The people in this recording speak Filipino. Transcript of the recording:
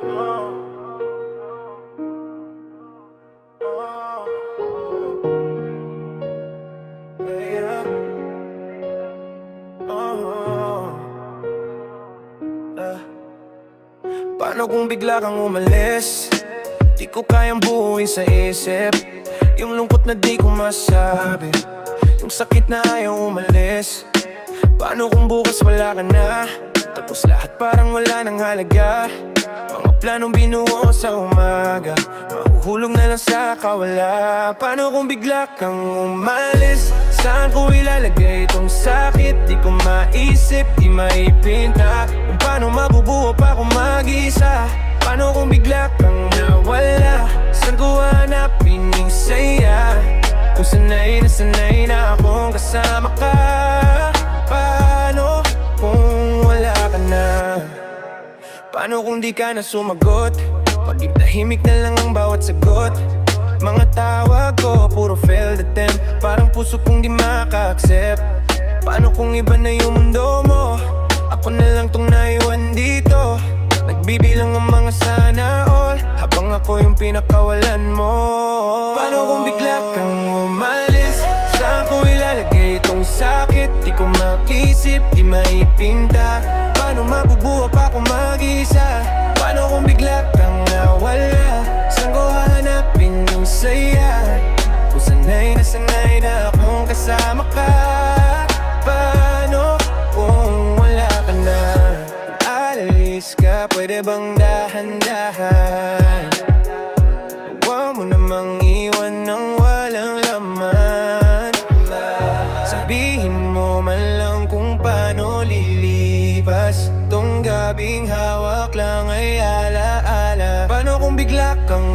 Paano kung bigla kang umalis? Di ko kayang buuin sa isip yung lungkot na di ko masabi, yung sakit na ayaw umalis. Paano kung bukas wala ka na? Tapos lahat parang wala nang halaga. Mga planong binuo sa umaga, mahuhulog na lang sa kawala. Paano kung bigla kang umalis? Saan ko ilalagay itong sakit? Di ko maisip, di maipinta kung paano mabubuo pa kung mag-isa. Paano kung bigla kang nawala? Saan ko hanapin yung saya? Kung sanay na akong kasama ka. Paano kung wala ka na? Paano kung di ka na sumagot? Paging tahimik na lang ang bawat sagot. Mga tawag ko, puro failed attempt. Parang puso kong di maka-accept. Paano kung iba na yung mundo mo? Ako na lang tong naiwan dito. Nagbibilang ang mga sana all, habang ako yung pinakawalan mo. Paano kung bigla kang umalis? Saan ko ilalagay itong sakit? Di ko makisip, di maipinta. Paano mabubuo pa kung mag-isa? Paano kung bigla kang nawala? Saan ko hahanapin yung saya? Kung sanay na akong kasama ka. Paano kung wala ka na? Alis ka, pwede bang dahan-dahan? Huwag mo namang iwan ng walang laman. Sabihin mo man lang kung paano lilipas tong gabing hawak lang ay alaala. Paano kung bigla kang